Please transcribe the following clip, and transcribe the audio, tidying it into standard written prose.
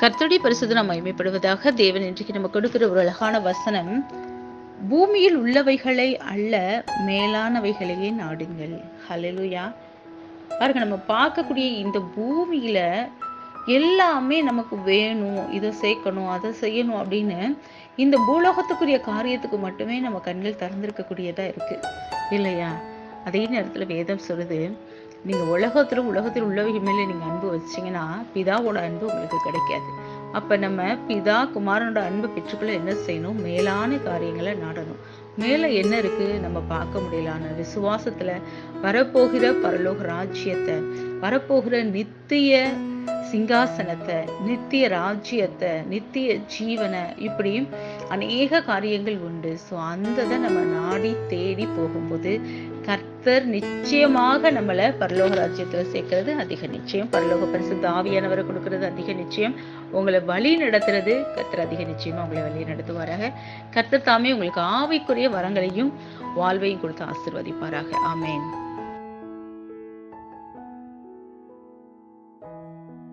கர்த்தருடைய பரிசுத்த நாம் மகிமைப்படுவதாக. தேவன் இன்றைக்கு நம்ம கொடுக்கிற ஒரு அழகான வசனம், பூமியில் உள்ளவைகளை அல்ல மேலானவைகளையே நாடுங்கள். ஹல்லேலூயா. பாருங்க, நம்ம பார்க்கக்கூடிய இந்த பூமியில எல்லாமே நமக்கு வேணும், இதை சேர்க்கணும் அதை செய்யணும் அப்படின்னு இந்த பூலோகத்துக்குரிய காரியத்துக்கு மட்டுமே நம்ம கண்கள் திறந்திருக்கக்கூடியதா இருக்கு இல்லையா? அதே நேரத்துல வேதம் சொல்லுது, நீங்க உலகத்தில் உள்ளவைகள் மேல நீங்க அன்பு வச்சீங்கன்னா பிதாவோட அன்பு உங்களுக்கு கிடைக்காது. அப்ப நம்ம பிதா குமாரனோட அன்பை பெற்றுக்கொள்ள என்ன செய்யணும்? மேலான காரியங்களை நாடணும். மேல என்ன இருக்கு நம்ம பார்க்க முடியலான விசுவாசத்துல வரப்போகிற பரலோக ராஜ்யத்தை, வரப்போகிற நித்திய சிங்காசனத்தை, நித்திய ராஜ்யத்தை, நித்திய ஜீவனை, இப்படி அநேக காரியங்கள் உண்டு. ஸோ அந்த நம்ம நாடி தேடி போகும்போது கர்த்தர் நிச்சயமாக நம்மளை பரலோக ராஜ்யத்துல சேர்க்கிறது அதிக நிச்சயம். பரலோக பரிசுத்த ஆவியானவரை கொடுக்கறது அதிக நிச்சயம். உங்களை வழி நடத்துறது கர்த்தர் அதிக நிச்சயமா உங்களை வழி நடத்துவாராக. கர்த்தர் தாமே உங்களுக்கு ஆவிக்குரிய வரங்களையும் வாழ்வையும் கொடுத்து ஆசீர்வதிப்பாராக. ஆமேன்.